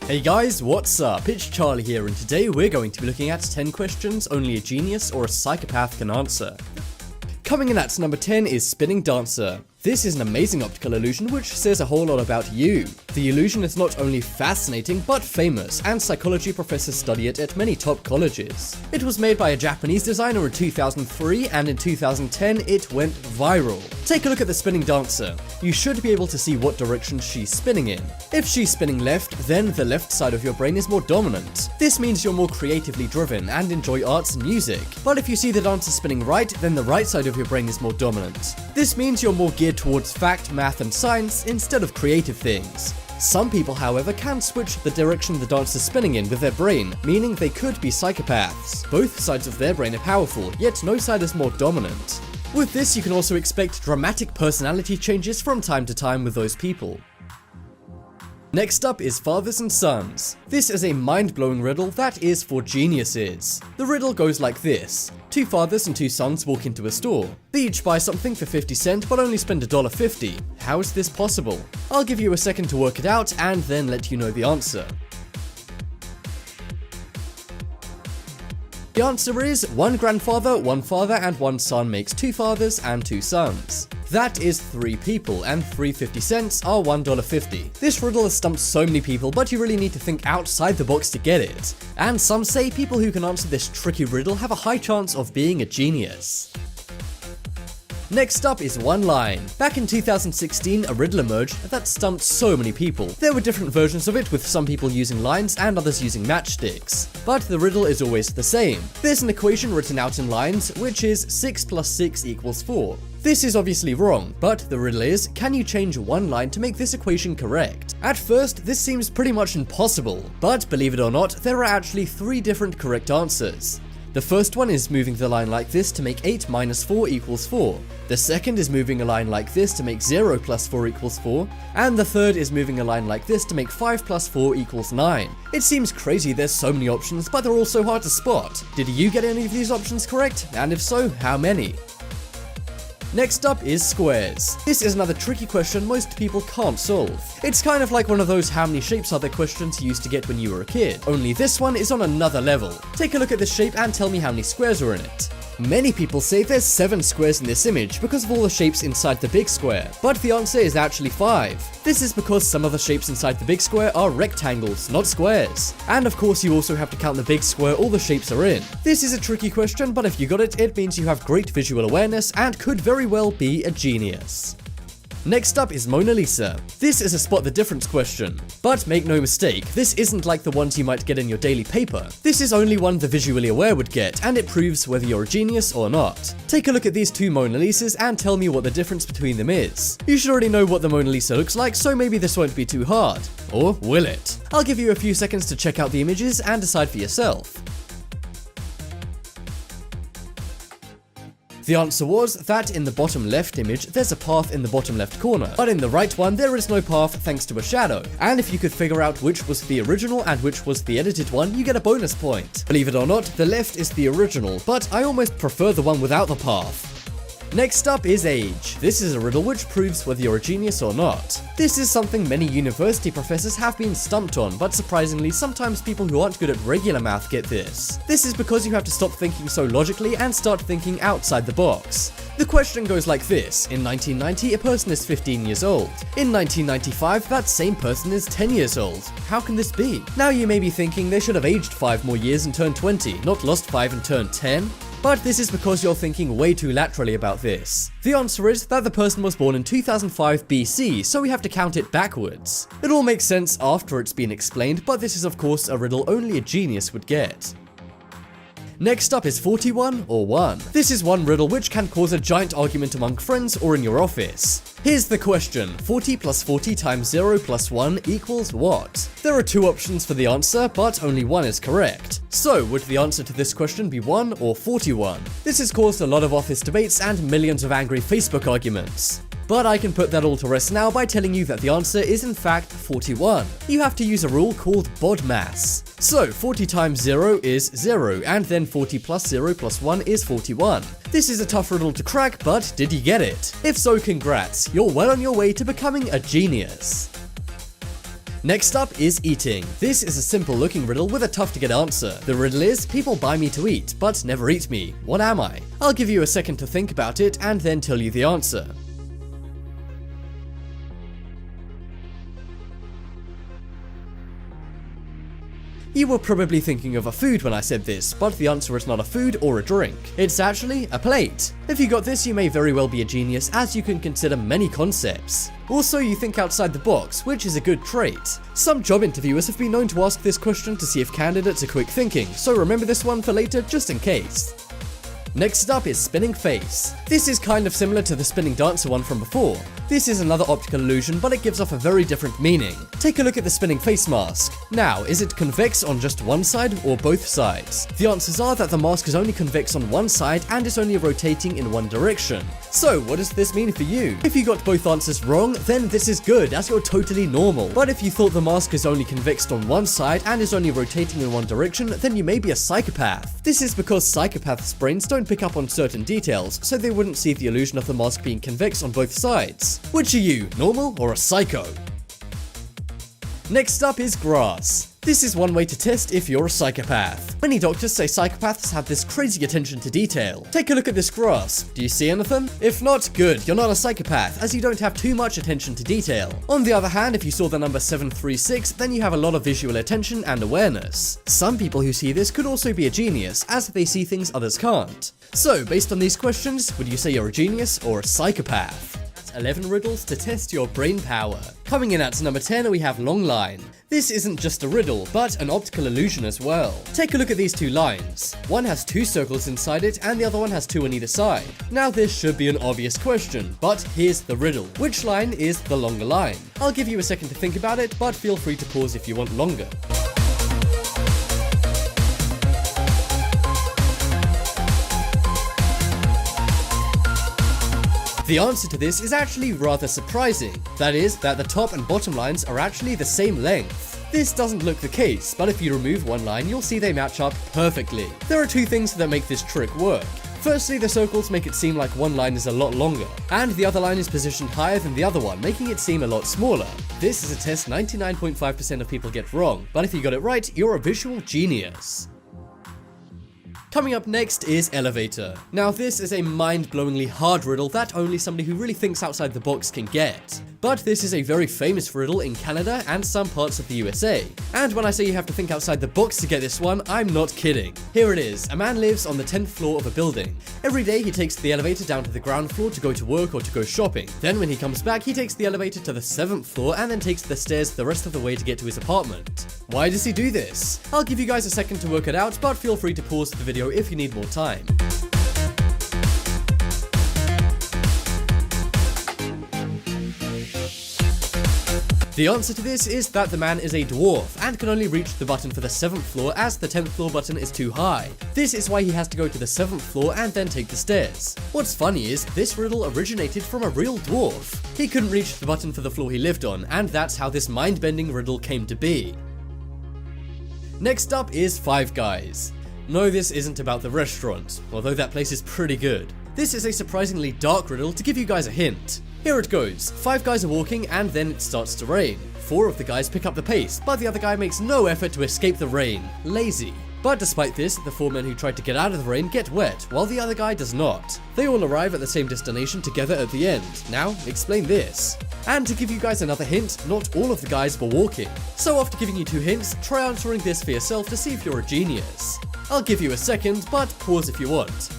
Hey guys, what's up? It's Charlie here, and today we're going to be looking at 10 questions only a genius or a psychopath can answer. Coming in at number 10 is Spinning Dancer. This is an amazing optical illusion which says a whole lot about you. The illusion is not only fascinating but famous, and psychology professors study it at many top colleges. It was made by a Japanese designer in 2003, and in 2010 it went viral. Take a look at the spinning dancer. You should be able to see what direction she's spinning in. If she's spinning left, then the left side of your brain is more dominant. This means you're more creatively driven and enjoy arts and music. But if you see the dancer spinning right, then the right side of your brain is more dominant. This means you're more geared towards fact, math and science instead of creative things. Some people, however, can switch the direction the dancer's spinning in with their brain, meaning they could be psychopaths. Both sides of their brain are powerful, yet no side is more dominant. With this, you can also expect dramatic personality changes from time to time with those people. Next up is Fathers and Sons. This is a mind-blowing riddle that is for geniuses. The riddle goes like this. Two fathers and two sons walk into a store. They each buy something for 50 cents but only spend $1.50. How is this possible? I'll give you a second to work it out and then let you know the answer. The answer is one grandfather, one father and one son makes two fathers and two sons. That is 3 people, and 3 50 cents are $1.50. This riddle has stumped so many people, but you really need to think outside the box to get it. And some say people who can answer this tricky riddle have a high chance of being a genius. Next up is one line. Back in 2016, a riddle emerged that stumped so many people. There were different versions of it, with some people using lines and others using matchsticks. But the riddle is always the same. There's an equation written out in lines, which is 6 plus 6 equals 4. This is obviously wrong, but the riddle is, can you change one line to make this equation correct? At first, this seems pretty much impossible, but believe it or not, there are actually 3 different correct answers. The first one is moving the line like this to make 8 minus 4 equals 4. The second is moving a line like this to make 0 plus 4 equals 4. And the third is moving a line like this to make 5 plus 4 equals 9. It seems crazy there's so many options, but they're all so hard to spot. Did you get any of these options correct? And if so, how many? Next up is squares. This is another tricky question most people can't solve. It's kind of like one of those how many shapes are there questions you used to get when you were a kid, only this one is on another level. Take a look at this shape and tell me how many squares are in it. Many people say there's 7 squares in this image because of all the shapes inside the big square, but the answer is actually 5. This is because some of the shapes inside the big square are rectangles, not squares. And of course you also have to count the big square all the shapes are in. This is a tricky question, but if you got it, it means you have great visual awareness and could very well be a genius. Next up is Mona Lisa. This is a spot the difference question. But make no mistake, this isn't like the ones you might get in your daily paper. This is only one the visually aware would get, and it proves whether you're a genius or not. Take a look at these 2 Mona Lisas and tell me what the difference between them is. You should already know what the Mona Lisa looks like, so maybe this won't be too hard. Or will it? I'll give you a few seconds to check out the images and decide for yourself. The answer was that in the bottom left image, there's a path in the bottom left corner, but in the right one, there is no path thanks to a shadow. And if you could figure out which was the original and which was the edited one, you get a bonus point. Believe it or not, the left is the original, but I almost prefer the one without the path. Next up is age. This is a riddle which proves whether you're a genius or not. This is something many university professors have been stumped on, but surprisingly, sometimes people who aren't good at regular math get this. This is because you have to stop thinking so logically and start thinking outside the box. The question goes like this. In 1990, a person is 15 years old. In 1995, that same person is 10 years old. How can this be? Now you may be thinking they should have aged 5 more years and turned 20, not lost 5 and turned 10. But this is because you're thinking way too laterally about this. The answer is that the person was born in 2005 BC, so we have to count it backwards. It all makes sense after it's been explained, but this is of course a riddle only a genius would get. Next up is 41 or 1. This is one riddle which can cause a giant argument among friends or in your office. Here's the question, 40 plus 40 times 0 plus 1 equals what? There are 2 options for the answer, but only one is correct. So, would the answer to this question be 1 or 41? This has caused a lot of office debates and millions of angry Facebook arguments. But I can put that all to rest now by telling you that the answer is in fact 41. You have to use a rule called BODMAS. So 40 times 0 is 0, and then 40 plus 0 plus 1 is 41. This is a tough riddle to crack, but did you get it? If so, congrats, you're well on your way to becoming a genius. Next up is eating. This is a simple looking riddle with a tough to get answer. The riddle is, people buy me to eat, but never eat me. What am I? I'll give you a second to think about it and then tell you the answer. You were probably thinking of a food when I said this, but the answer is not a food or a drink. It's actually a plate. If you got this, you may very well be a genius, as you can consider many concepts. Also, you think outside the box, which is a good trait. Some job interviewers have been known to ask this question to see if candidates are quick thinking, so remember this one for later just in case. Next up is spinning face. This is kind of similar to the spinning dancer one from before. This is another optical illusion, but it gives off a very different meaning. Take a look at the spinning face mask. Now, is it convex on just one side or both sides? The answers are that the mask is only convex on one side and is only rotating in one direction. So, what does this mean for you? If you got both answers wrong, then this is good, as you're totally normal. But if you thought the mask is only convexed on one side and is only rotating in one direction, then you may be a psychopath. This is because psychopaths' brains don't pick up on certain details, so they wouldn't see the illusion of the mask being convex on both sides. Which are you, normal or a psycho? Next up is grass. This is one way to test if you're a psychopath. Many doctors say psychopaths have this crazy attention to detail. Take a look at this grass. Do you see anything? If not, good, you're not a psychopath, as you don't have too much attention to detail. On the other hand, if you saw the number 736, then you have a lot of visual attention and awareness. Some people who see this could also be a genius, as they see things others can't. So, based on these questions, would you say you're a genius or a psychopath? 11 riddles to test your brain power. Coming in at number 10, we have long line. This isn't just a riddle, but an optical illusion as well. Take a look at these two lines. One has two circles inside it, and the other one has two on either side. Now this should be an obvious question, but here's the riddle. Which line is the longer line? I'll give you a second to think about it, but feel free to pause if you want longer. The answer to this is actually rather surprising. That is, that the top and bottom lines are actually the same length. This doesn't look the case, but if you remove one line, you'll see they match up perfectly. There are two things that make this trick work. Firstly, the circles make it seem like one line is a lot longer, and the other line is positioned higher than the other one, making it seem a lot smaller. This is a test 99.5% of people get wrong, but if you got it right, you're a visual genius. Coming up next is elevator. Now this is a mind-blowingly hard riddle that only somebody who really thinks outside the box can get. But this is a very famous riddle in Canada and some parts of the USA. And when I say you have to think outside the box to get this one, I'm not kidding. Here it is. A man lives on the 10th floor of a building. Every day he takes the elevator down to the ground floor to go to work or to go shopping. Then when he comes back, he takes the elevator to the 7th floor and then takes the stairs the rest of the way to get to his apartment. Why does he do this? I'll give you guys a second to work it out, but feel free to pause the video if you need more time. The answer to this is that the man is a dwarf and can only reach the button for the 7th floor as the 10th floor button is too high. This is why he has to go to the 7th floor and then take the stairs. What's funny is this riddle originated from a real dwarf. He couldn't reach the button for the floor he lived on, and that's how this mind-bending riddle came to be. Next up is Five Guys. No, this isn't about the restaurant, although that place is pretty good. This is a surprisingly dark riddle to give you guys a hint. Here it goes. 5 guys are walking and then it starts to rain. 4 of the guys pick up the pace, but the other guy makes no effort to escape the rain. Lazy. But despite this, the 4 men who tried to get out of the rain get wet, while the other guy does not. They all arrive at the same destination together at the end. Now, explain this. And to give you guys another hint, not all of the guys were walking. So after giving you 2 hints, try answering this for yourself to see if you're a genius. I'll give you a second, but pause if you want.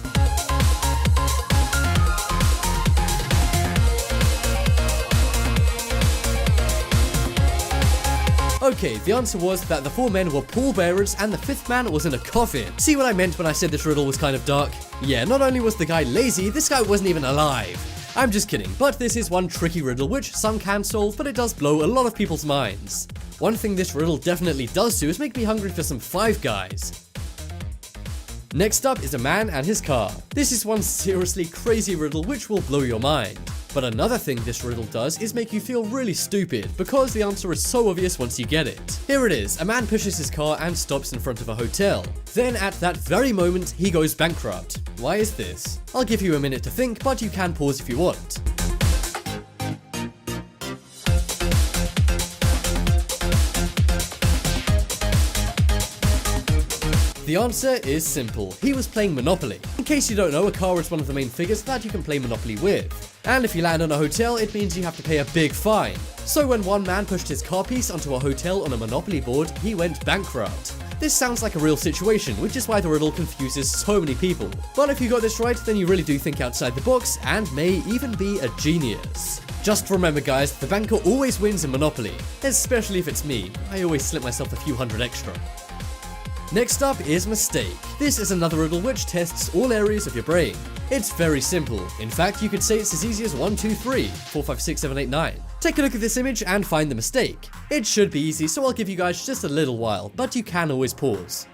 Okay, the answer was that the 4 men were pallbearers and the 5th man was in a coffin. See what I meant when I said this riddle was kind of dark? Yeah, not only was the guy lazy, this guy wasn't even alive. I'm just kidding, but this is one tricky riddle which some can solve, but it does blow a lot of people's minds. One thing this riddle definitely does do is make me hungry for some Five Guys. Next up is a man and his car. This is one seriously crazy riddle which will blow your mind. But another thing this riddle does is make you feel really stupid, because the answer is so obvious once you get it. Here it is. A man pushes his car and stops in front of a hotel. Then at that very moment, he goes bankrupt. Why is this? I'll give you a minute to think, but you can pause if you want. The answer is simple. He was playing Monopoly. In case you don't know, a car is one of the main figures that you can play Monopoly with. And if you land on a hotel, it means you have to pay a big fine. So when one man pushed his car piece onto a hotel on a Monopoly board, he went bankrupt. This sounds like a real situation, which is why the riddle confuses so many people. But if you got this right, then you really do think outside the box and may even be a genius. Just remember guys, the banker always wins in Monopoly, especially if it's me. I always slip myself a few hundred extra. Next up is mistake. This is another riddle which tests all areas of your brain. It's very simple. In fact, you could say it's as easy as 1, 2, 3, 4, 5, 6, 7, 8, 9. Take a look at this image and find the mistake. It should be easy, so I'll give you guys just a little while, but you can always pause.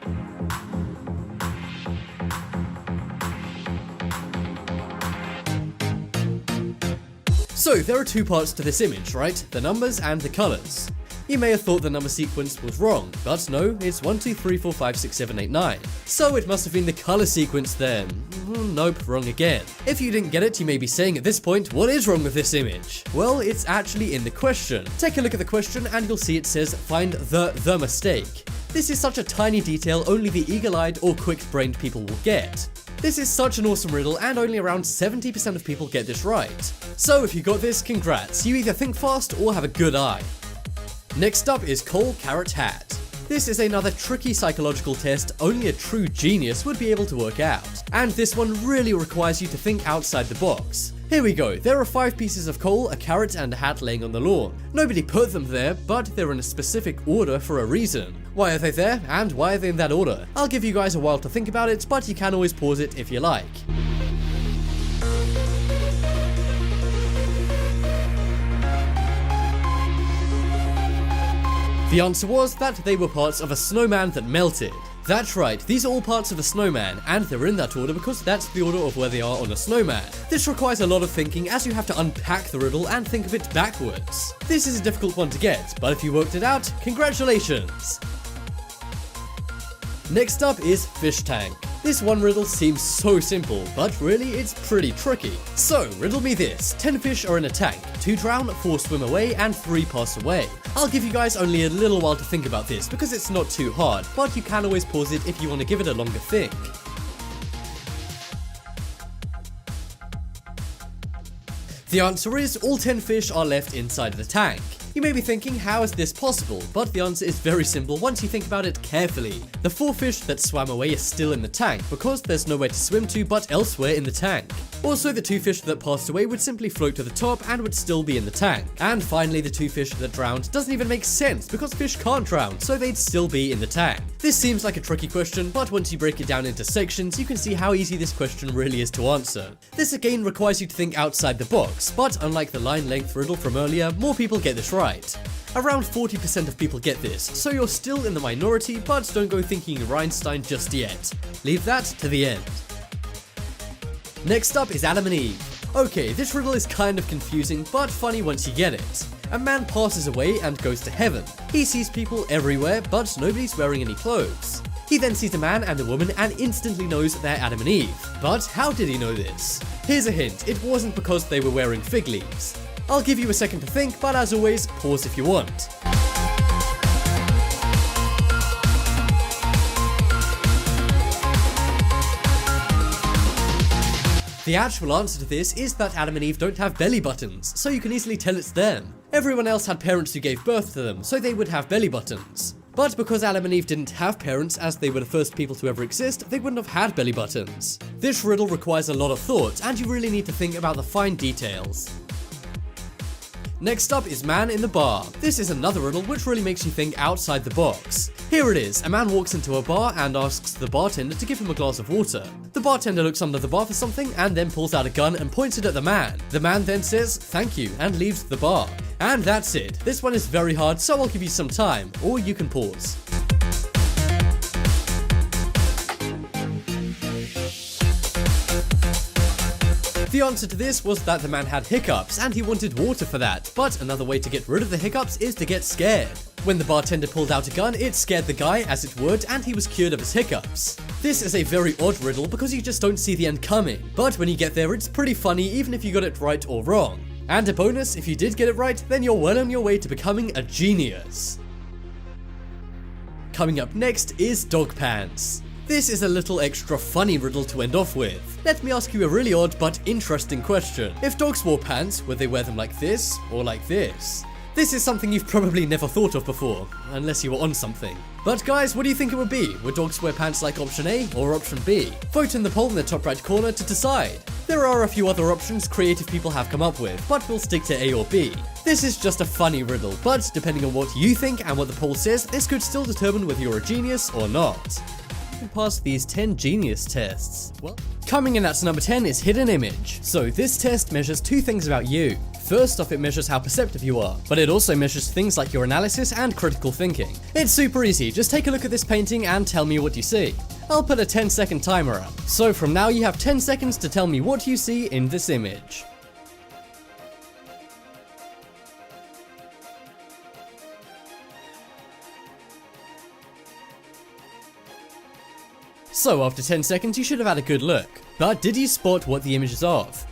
So there are two parts to this image, right? The numbers and the colors. You may have thought the number sequence was wrong, but no, it's 1, 2, 3, 4, 5, 6, 7, 8, 9. So it must have been the color sequence then. Nope, wrong again. If you didn't get it, you may be saying at this point, what is wrong with this image? Well, it's actually in the question. Take a look at the question and you'll see it says, find the mistake. This is such a tiny detail only the eagle-eyed or quick-brained people will get. This is such an awesome riddle and only around 70% of people get this right. So if you got this, congrats, you either think fast or have a good eye. Next up is Coal Carrot Hat. This is another tricky psychological test only a true genius would be able to work out. And this one really requires you to think outside the box. Here we go, there are 5 pieces of coal, a carrot and a hat laying on the lawn. Nobody put them there, but they're in a specific order for a reason. Why are they there, and why are they in that order? I'll give you guys a while to think about it, but you can always pause it if you like. The answer was that they were parts of a snowman that melted. That's right, these are all parts of a snowman, and they're in that order because that's the order of where they are on a snowman. This requires a lot of thinking as you have to unpack the riddle and think of it backwards. This is a difficult one to get, but if you worked it out, congratulations! Next up is fish tank. This one riddle seems so simple, but really it's pretty tricky. So, riddle me this. 10 fish are in a tank, 2 drown, 4 swim away, and 3 pass away. I'll give you guys only a little while to think about this because it's not too hard, but you can always pause it if you want to give it a longer think. The answer is all 10 fish are left inside the tank. You may be thinking, how is this possible? But the answer is very simple once you think about it carefully. The 4 fish that swam away are still in the tank because there's nowhere to swim to but elsewhere in the tank. Also, the 2 fish that passed away would simply float to the top and would still be in the tank. And finally, the 2 fish that drowned doesn't even make sense because fish can't drown, so they'd still be in the tank. This seems like a tricky question, but once you break it down into sections, you can see how easy this question really is to answer. This again requires you to think outside the box, but unlike the line length riddle from earlier, more people get this right. Around 40% of people get this, so you're still in the minority, but don't go thinking Rhinestone just yet. Leave that to the end. Next up is Adam and Eve. Okay, this riddle is kind of confusing, but funny once you get it. A man passes away and goes to heaven. He sees people everywhere, but nobody's wearing any clothes. He then sees a man and a woman and instantly knows they're Adam and Eve. But how did he know this? Here's a hint, it wasn't because they were wearing fig leaves. I'll give you a second to think, but as always, pause if you want. The actual answer to this is that Adam and Eve don't have belly buttons, so you can easily tell it's them. Everyone else had parents who gave birth to them, so they would have belly buttons. But because Adam and Eve didn't have parents as they were the first people to ever exist, they wouldn't have had belly buttons. This riddle requires a lot of thought, and you really need to think about the fine details. Next up is Man in the Bar. This is another riddle which really makes you think outside the box. Here it is, a man walks into a bar and asks the bartender to give him a glass of water. The bartender looks under the bar for something and then pulls out a gun and points it at the man. The man then says, "Thank you," and leaves the bar. And that's it. This one is very hard, so I'll give you some time, or you can pause. The answer to this was that the man had hiccups and he wanted water for that, but another way to get rid of the hiccups is to get scared. When the bartender pulled out a gun, it scared the guy as it would and he was cured of his hiccups. This is a very odd riddle because you just don't see the end coming, but when you get there it's pretty funny even if you got it right or wrong. And a bonus, if you did get it right, then you're well on your way to becoming a genius. Coming up next is dog pants. This is a little extra funny riddle to end off with. Let me ask you a really odd but interesting question. If dogs wore pants, would they wear them like this or like this? This is something you've probably never thought of before, unless you were on something. But guys, what do you think it would be? Would dogs wear pants like option A or option B? Vote in the poll in the top right corner to decide. There are a few other options creative people have come up with, but we'll stick to A or B. This is just a funny riddle, but depending on what you think and what the poll says, this could still determine whether you're a genius or not. You can pass these 10 genius tests. Well, coming in at number 10 is hidden image. So this test measures two things about you. First off, it measures how perceptive you are, but it also measures things like your analysis and critical thinking. It's super easy, just take a look at this painting and tell me what you see. I'll put a 10-second timer up. So from now you have 10 seconds to tell me what you see in this image. So after 10 seconds you should have had a good look, but did you spot what the image is of?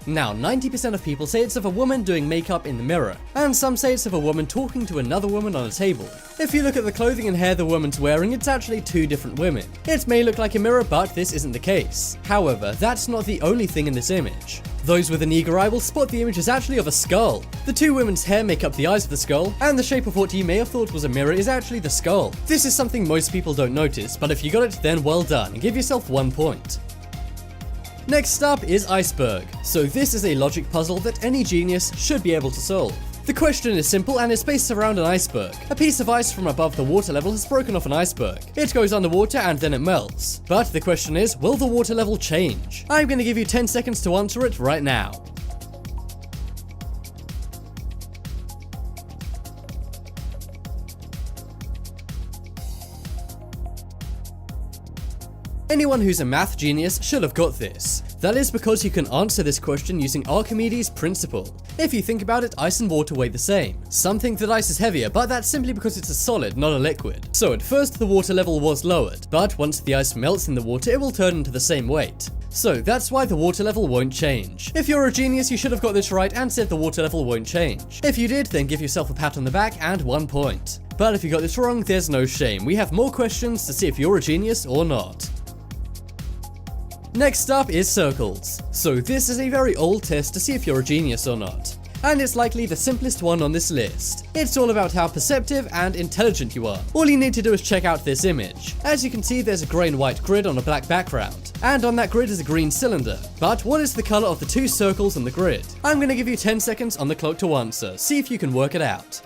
Now, 90% of people say it's of a woman doing makeup in the mirror, and some say it's of a woman talking to another woman on a table. If you look at the clothing and hair the woman's wearing, it's actually two different women. It may look like a mirror, but this isn't the case. However, that's not the only thing in this image. Those with an eager eye will spot the image is actually of a skull. The two women's hair make up the eyes of the skull, and the shape of what you may have thought was a mirror is actually the skull. This is something most people don't notice, but if you got it, then well done, and give yourself 1 point. Next up is iceberg. So this is a logic puzzle that any genius should be able to solve. The question is simple and is based around an iceberg. A piece of ice from above the water level has broken off an iceberg. It goes underwater and then it melts. But the question is, will the water level change? I'm going to give you 10 seconds to answer it right now. Anyone who's a math genius should have got this. That is because you can answer this question using Archimedes' principle. If you think about it, ice and water weigh the same. Some think that ice is heavier, but that's simply because it's a solid, not a liquid. So at first the water level was lowered, but once the ice melts in the water, it will turn into the same weight. So that's why the water level won't change. If you're a genius, you should have got this right and said the water level won't change. If you did, then give yourself a pat on the back and 1 point. But if you got this wrong, there's no shame. We have more questions to see if you're a genius or not. Next up is circles. So this is a very old test to see if you're a genius or not. And it's likely the simplest one on this list. It's all about how perceptive and intelligent you are. All you need to do is check out this image. As you can see, there's a grey and white grid on a black background. And on that grid is a green cylinder. But what is the colour of the two circles on the grid? I'm going to give you 10 seconds on the clock to answer. See if you can work it out.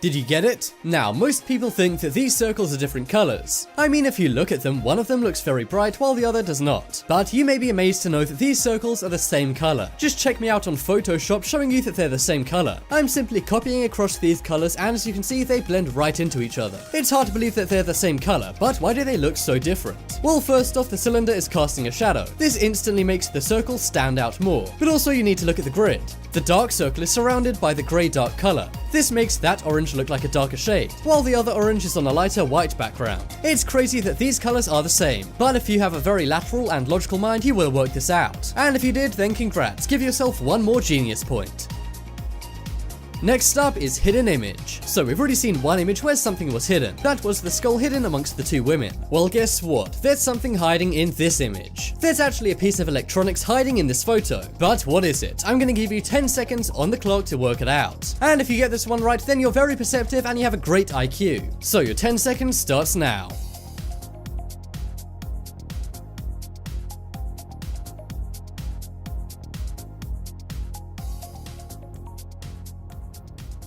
Did you get it? Now, most people think that these circles are different colors. I mean, if you look at them, one of them looks very bright while the other does not. But you may be amazed to know that these circles are the same color. Just check me out on Photoshop showing you that they're the same color. I'm simply copying across these colors, and as you can see, they blend right into each other. It's hard to believe that they're the same color, but why do they look so different? Well, first off, the cylinder is casting a shadow. This instantly makes the circle stand out more. But also you need to look at the grid. The dark circle is surrounded by the grey dark color. This makes that orange look like a darker shade, while the other orange is on a lighter white background. It's crazy that these colors are the same, but if you have a very lateral and logical mind, you will work this out. And if you did, then congrats, give yourself 1 more genius point. Next up is hidden image. So we've already seen one image where something was hidden. That was the skull hidden amongst the two women. Well, guess what? There's something hiding in this image. There's actually a piece of electronics hiding in this photo. But what is it? I'm going to give you 10 seconds on the clock to work it out. And if you get this one right, then you're very perceptive and you have a great IQ. So your 10 seconds starts now.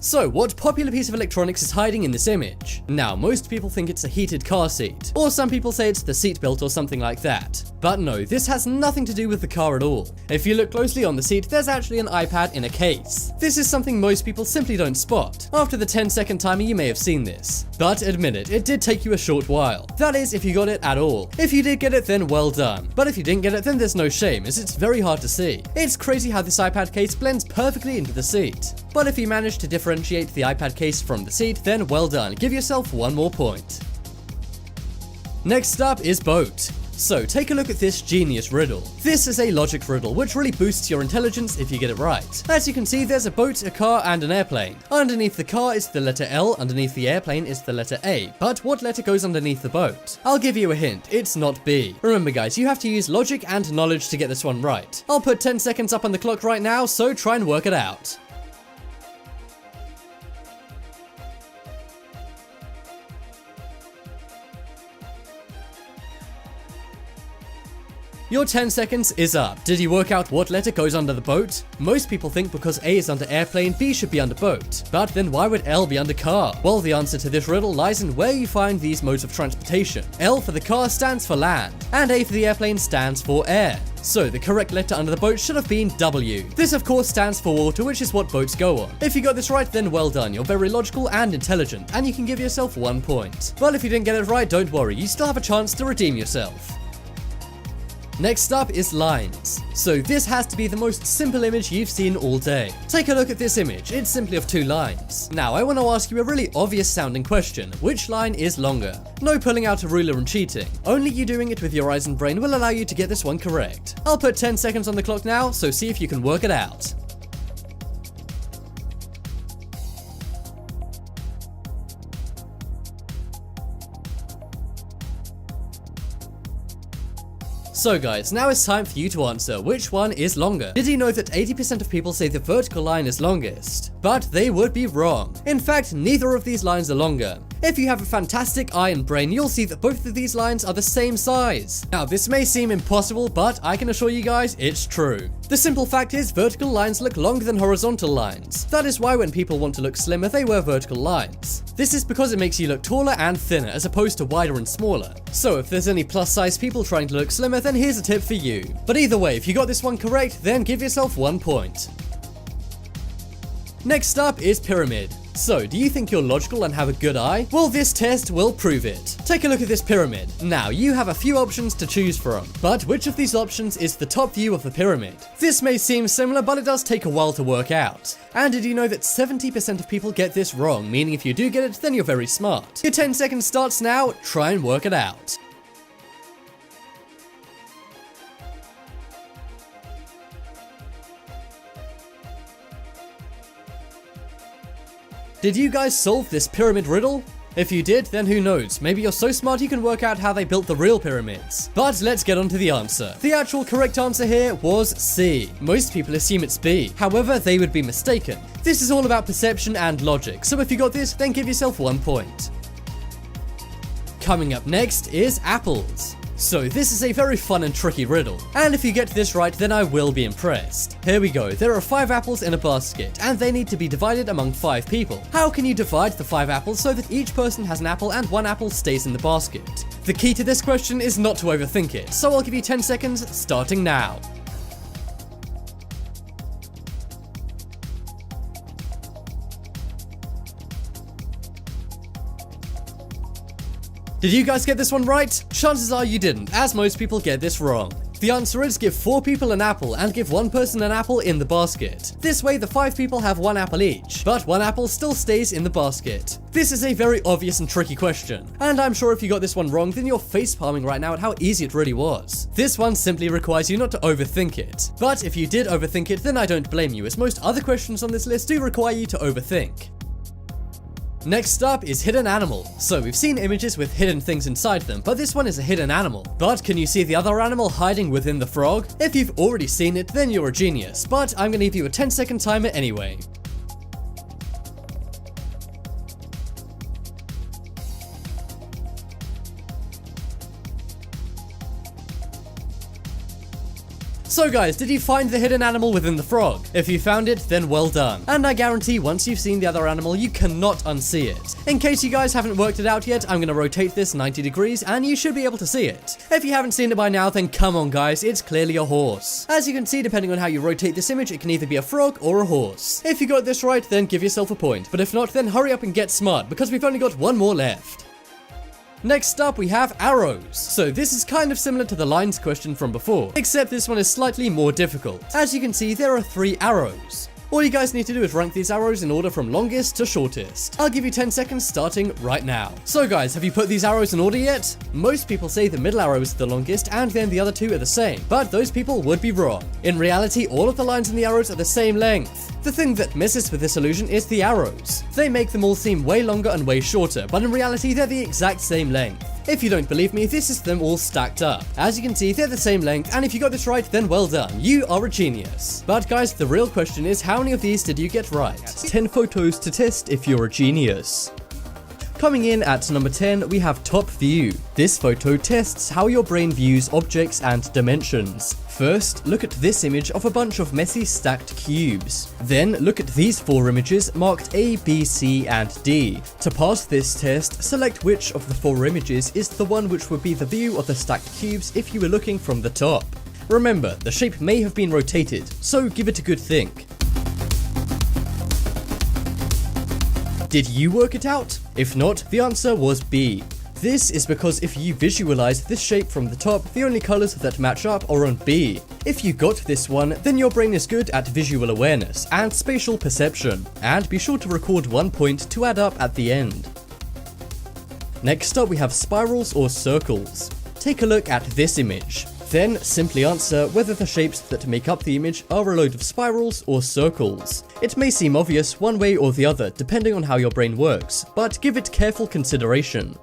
So, what popular piece of electronics is hiding in this image? Now, most people think it's a heated car seat, or some people say it's the seatbelt or something like that. But no, this has nothing to do with the car at all. If you look closely on the seat, there's actually an iPad in a case. This is something most people simply don't spot. After the 10-second timer, you may have seen this. But admit it, it did take you a short while. That is, if you got it at all. If you did get it, then well done. But if you didn't get it, then there's no shame, as it's very hard to see. It's crazy how this iPad case blends perfectly into the seat. But if you manage to differentiate the iPad case from the seat, then well done. Give yourself 1 more point. Next up is boat. So take a look at this genius riddle. This is a logic riddle which really boosts your intelligence if you get it right. As you can see, there's a boat, a car, and an airplane. Underneath the car is the letter L, underneath the airplane is the letter A. But what letter goes underneath the boat? I'll give you a hint, it's not B. Remember guys, you have to use logic and knowledge to get this one right. I'll put 10 seconds up on the clock right now, so try and work it out. Your 10 seconds is up. Did you work out what letter goes under the boat? Most people think because A is under airplane, B should be under boat. But then why would L be under car? Well, the answer to this riddle lies in where you find these modes of transportation. L for the car stands for land, and A for the airplane stands for air. So the correct letter under the boat should have been W. This of course stands for water, which is what boats go on. If you got this right, then well done. You're very logical and intelligent, and you can give yourself 1 point. But if you didn't get it right, don't worry. You still have a chance to redeem yourself. Next up is lines. So this has to be the most simple image you've seen all day. Take a look at this image, it's simply of 2 lines. Now I want to ask you a really obvious sounding question. Which line is longer? No pulling out a ruler and cheating. Only you doing it with your eyes and brain will allow you to get this one correct. I'll put 10 seconds on the clock now, so see if you can work it out. So guys, now it's time for you to answer which one is longer. Did you know that 80% of people say the vertical line is longest? But they would be wrong. In fact, neither of these lines are longer. If you have a fantastic eye and brain, you'll see that both of these lines are the same size. Now this may seem impossible, but I can assure you guys it's true. The simple fact is vertical lines look longer than horizontal lines. That is why when people want to look slimmer, they wear vertical lines. This is because it makes you look taller and thinner as opposed to wider and smaller. So if there's any plus size people trying to look slimmer, then here's a tip for you. But either way, if you got this one correct, then give yourself 1 point. Next up is pyramid. So, do you think you're logical and have a good eye? Well, this test will prove it. Take a look at this pyramid. Now, you have a few options to choose from, but which of these options is the top view of the pyramid? This may seem similar, but it does take a while to work out. And did you know that 70% of people get this wrong, meaning if you do get it, then you're very smart. Your 10 seconds starts now, try and work it out. Did you guys solve this pyramid riddle? If you did, then who knows, maybe you're so smart you can work out how they built the real pyramids. But let's get on to the answer. The actual correct answer here was C. Most people assume it's B, however they would be mistaken. This is all about perception and logic, so if you got this, then give yourself 1 point. Coming up next is apples. So this is a very fun and tricky riddle, and if you get this right then I will be impressed. Here we go, there are 5 apples in a basket, and they need to be divided among 5 people. How can you divide the 5 apples so that each person has an apple and 1 apple stays in the basket? The key to this question is not to overthink it, so I'll give you 10 seconds starting now. Did you guys get this one right? Chances are you didn't, as most people get this wrong. The answer is give 4 people an apple and give 1 person an apple in the basket. This way the 5 people have 1 apple each, but 1 apple still stays in the basket. This is a very obvious and tricky question, and I'm sure if you got this one wrong then you're face-palming right now at how easy it really was. This one simply requires you not to overthink it, but if you did overthink it then I don't blame you, as most other questions on this list do require you to overthink. Next up is hidden animal. So we've seen images with hidden things inside them, but this one is a hidden animal. But can you see the other animal hiding within the frog? If you've already seen it, then you're a genius, but I'm gonna give you a 10-second timer anyway. So guys, did you find the hidden animal within the frog? If you found it, then well done. And I guarantee once you've seen the other animal, you cannot unsee it. In case you guys haven't worked it out yet, I'm gonna rotate this 90 degrees and you should be able to see it. If you haven't seen it by now, then come on guys, it's clearly a horse. As you can see, depending on how you rotate this image, it can either be a frog or a horse. If you got this right, then give yourself a point. But if not, then hurry up and get smart, because we've only got 1 more left. Next up we have arrows. So this is kind of similar to the lines question from before, except this one is slightly more difficult. As you can see, there are 3 arrows. All you guys need to do is rank these arrows in order from longest to shortest. I'll give you 10 seconds starting right now. So guys, have you put these arrows in order yet? Most people say the middle arrow is the longest and then the other two are the same, but those people would be wrong. In reality, all of the lines in the arrows are the same length. The thing that messes with this illusion is the arrows. They make them all seem way longer and way shorter, but in reality they're the exact same length. If you don't believe me, this is them all stacked up. As you can see, they're the same length, and if you got this right, then well done. You are a genius. But guys, the real question is, how many of these did you get right? 10 photos to test if you're a genius. Coming in at number 10, we have top view. This photo tests how your brain views objects and dimensions. First, look at this image of a bunch of messy stacked cubes. Then, look at these 4 images marked A, B, C, and D. To pass this test, select which of the 4 images is the one which would be the view of the stacked cubes if you were looking from the top. Remember, the shape may have been rotated, so give it a good think. Did you work it out? If not, the answer was B. This is because if you visualize this shape from the top, the only colors that match up are on B. If you got this one, then your brain is good at visual awareness and spatial perception, and be sure to record 1 point to add up at the end. Next up we have spirals or circles. Take a look at this image. Then simply answer whether the shapes that make up the image are a load of spirals or circles. It may seem obvious one way or the other depending on how your brain works, but give it careful consideration.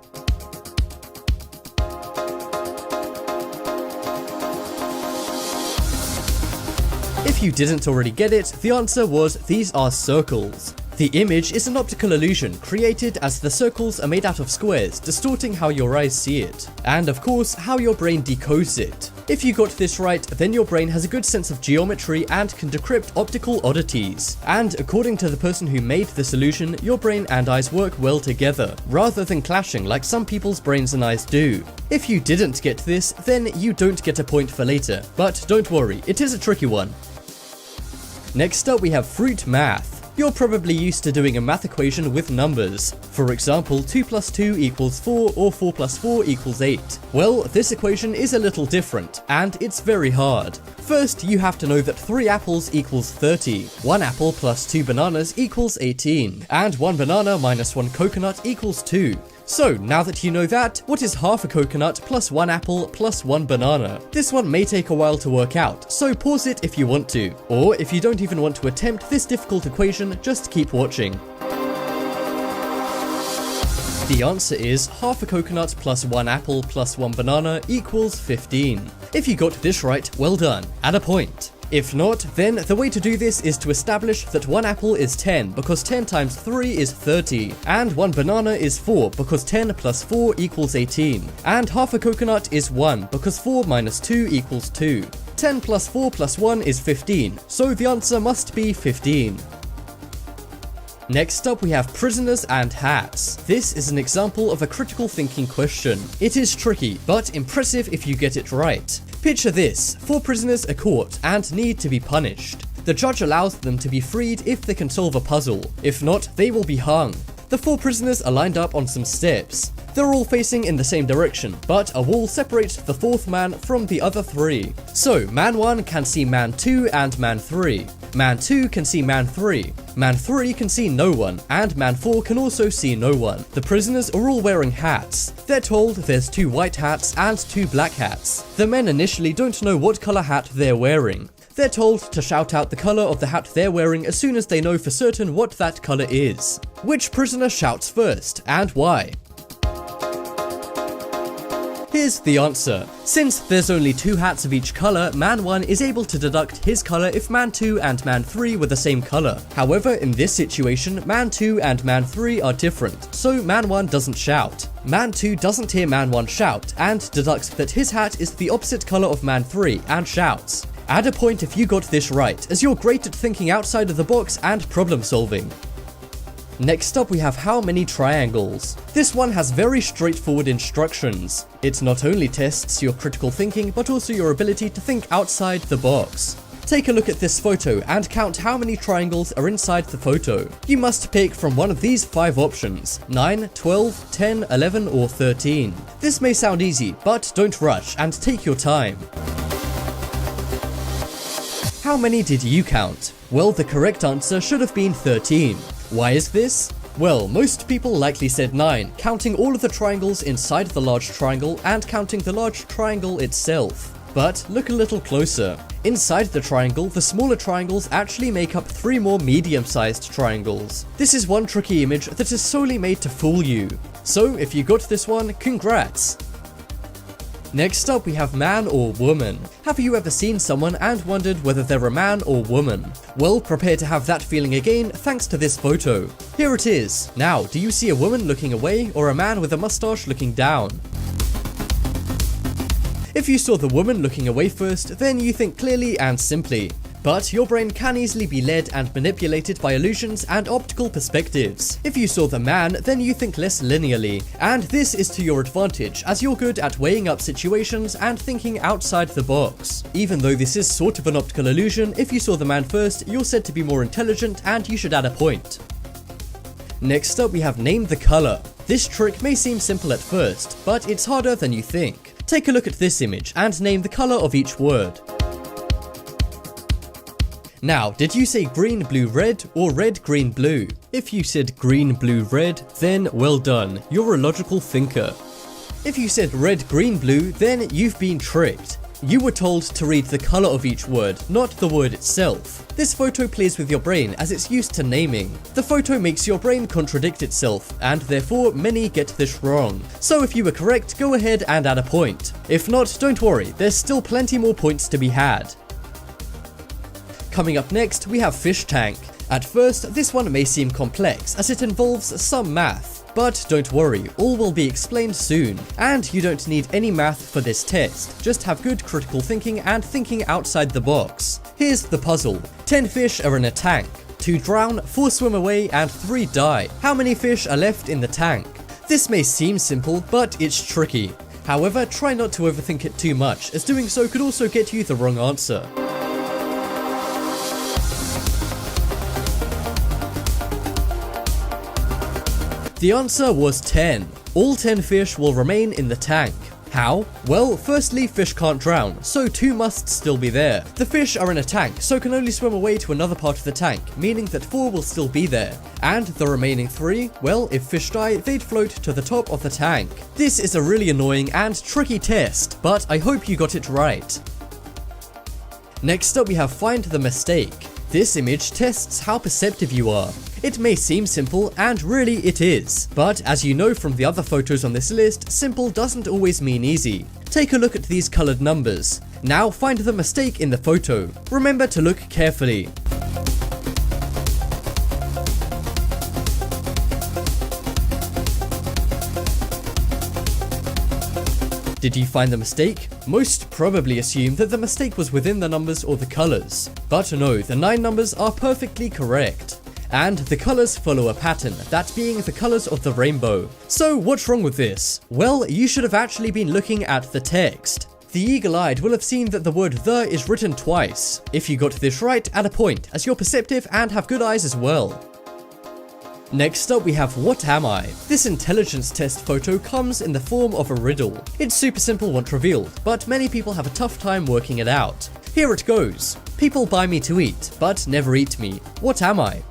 If you didn't already get it, the answer was these are circles. The image is an optical illusion created as the circles are made out of squares, distorting how your eyes see it, and of course how your brain decodes it. If you got this right, then your brain has a good sense of geometry and can decrypt optical oddities. And according to the person who made this illusion, your brain and eyes work well together, rather than clashing like some people's brains and eyes do. If you didn't get this, then you don't get a point for later, but don't worry, it is a tricky one. Next up we have fruit math. You're probably used to doing a math equation with numbers. For example, 2 plus 2 equals 4 or 4 plus 4 equals 8. Well, this equation is a little different, and it's very hard. First, you have to know that 3 apples equals 30, 1 apple plus 2 bananas equals 18, and 1 banana minus 1 coconut equals 2. So, now that you know that, what is half a coconut plus 1 apple plus 1 banana? This one may take a while to work out, so pause it if you want to. Or if you don't even want to attempt this difficult equation, just keep watching. The answer is half a coconut plus 1 apple plus 1 banana equals 15. If you got this right, well done, add a point. If not, then the way to do this is to establish that 1 apple is 10 because 10 times 3 is 30, and 1 banana is 4 because 10 plus 4 equals 18, and half a coconut is 1 because 4 minus 2 equals 2. 10 plus 4 plus 1 is 15, so the answer must be 15. Next up we have prisoners and hats. This is an example of a critical thinking question. It is tricky, but impressive if you get it right. Picture this, 4 prisoners are caught and need to be punished. The judge allows them to be freed if they can solve a puzzle. If not, they will be hung. The 4 prisoners are lined up on some steps. They're all facing in the same direction, but a wall separates the 4th man from the other 3. So, man 1 can see man 2 and man 3. Man 2 can see man 3. Man 3 can see no one, and man 4 can also see no one. The prisoners are all wearing hats. They're told there's 2 white hats and 2 black hats. The men initially don't know what color hat they're wearing. They're told to shout out the color of the hat they're wearing as soon as they know for certain what that color is. Which prisoner shouts first, and why? Here's the answer. Since there's only 2 hats of each color, man 1 is able to deduct his color if man 2 and man 3 were the same color. However, in this situation, man 2 and man 3 are different, so man 1 doesn't shout. Man 2 doesn't hear man 1 shout, and deducts that his hat is the opposite color of man 3, and shouts. Add a point if you got this right, as you're great at thinking outside of the box and problem solving. Next up we have how many triangles. This one has very straightforward instructions. It not only tests your critical thinking, but also your ability to think outside the box. Take a look at this photo and count how many triangles are inside the photo. You must pick from one of these 5 options: 9, 12, 10, 11 or 13. This may sound easy, but don't rush and take your time. How how many did you count? Well, the correct answer should have been 13. Why is this? Well, most people likely said 9, counting all of the triangles inside the large triangle and counting the large triangle itself. But look a little closer. Inside the triangle, the smaller triangles actually make up 3 more medium-sized triangles. This is one tricky image that is solely made to fool you. So if you got this one, congrats! Next up we have man or woman. Have you ever seen someone and wondered whether they're a man or woman? Well, prepare to have that feeling again thanks to this photo. Here it is. Now, do you see a woman looking away or a man with a mustache looking down? If you saw the woman looking away first, then you think clearly and simply. But your brain can easily be led and manipulated by illusions and optical perspectives. If you saw the man, then you think less linearly, and this is to your advantage as you're good at weighing up situations and thinking outside the box. Even though this is sort of an optical illusion, if you saw the man first, you're said to be more intelligent and you should add a point. Next up we have name the color. This trick may seem simple at first, but it's harder than you think. Take a look at this image and name the color of each word. Now, did you say green, blue, red, or red, green, blue? If you said green, blue, red, then well done, you're a logical thinker. If you said red, green, blue, then you've been tricked. You were told to read the color of each word, not the word itself. This photo plays with your brain as it's used to naming. The photo makes your brain contradict itself, and therefore many get this wrong. So if you were correct, go ahead and add a point. If not, don't worry, there's still plenty more points to be had. Coming up next, we have fish tank. At first, this one may seem complex as it involves some math, but don't worry, all will be explained soon. And you don't need any math for this test, just have good critical thinking and thinking outside the box. Here's the puzzle. 10 fish are in a tank. 2 drown, 4 swim away, and 3 die. How many fish are left in the tank? This may seem simple, but it's tricky. However, try not to overthink it too much, as doing so could also get you the wrong answer. The answer was 10. All 10 fish will remain in the tank. How? Well, firstly, fish can't drown, so 2 must still be there. The fish are in a tank, so can only swim away to another part of the tank, meaning that 4 will still be there. And the remaining 3, well, if fish die, they'd float to the top of the tank. This is a really annoying and tricky test, but I hope you got it right. Next up we have find the mistake. This image tests how perceptive you are. It may seem simple, and really it is. But as you know from the other photos on this list, simple doesn't always mean easy. Take a look at these colored numbers. Now find the mistake in the photo. Remember to look carefully. Did you find the mistake? Most probably assume that the mistake was within the numbers or the colors. But no, the 9 numbers are perfectly correct. And the colors follow a pattern, that being the colors of the rainbow. So what's wrong with this? Well, you should have actually been looking at the text. The eagle-eyed will have seen that the word "the" is written twice. If you got this right, add a point, as you're perceptive and have good eyes as well. Next up we have What Am I? This intelligence test photo comes in the form of a riddle. It's super simple once revealed, but many people have a tough time working it out. Here it goes. People buy me to eat, but never eat me. What am I?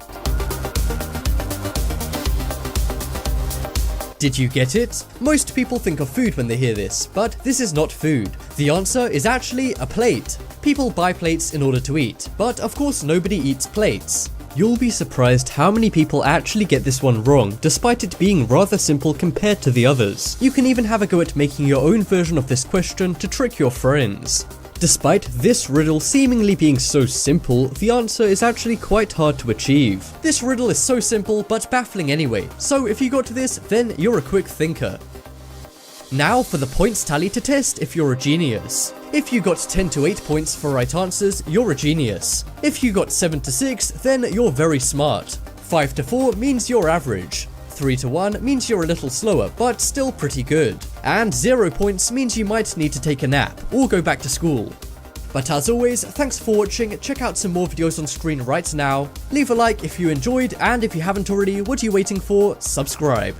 Did you get it? Most people think of food when they hear this, but this is not food. The answer is actually a plate. People buy plates in order to eat, but of course nobody eats plates. You'll be surprised how many people actually get this one wrong, despite it being rather simple compared to the others. You can even have a go at making your own version of this question to trick your friends. Despite this riddle seemingly being so simple, the answer is actually quite hard to achieve. This riddle is so simple but baffling anyway, so if you got to this, then you're a quick thinker. Now for the points tally to test if you're a genius. If you got 10 to 8 points for right answers, you're a genius. If you got 7 to 6, then you're very smart. 5 to 4 means you're average. 3 to 1 means you're a little slower, but still pretty good. And 0 points means you might need to take a nap, or go back to school. But as always, thanks for watching, check out some more videos on screen right now, leave a like if you enjoyed, and if you haven't already, what are you waiting for? Subscribe.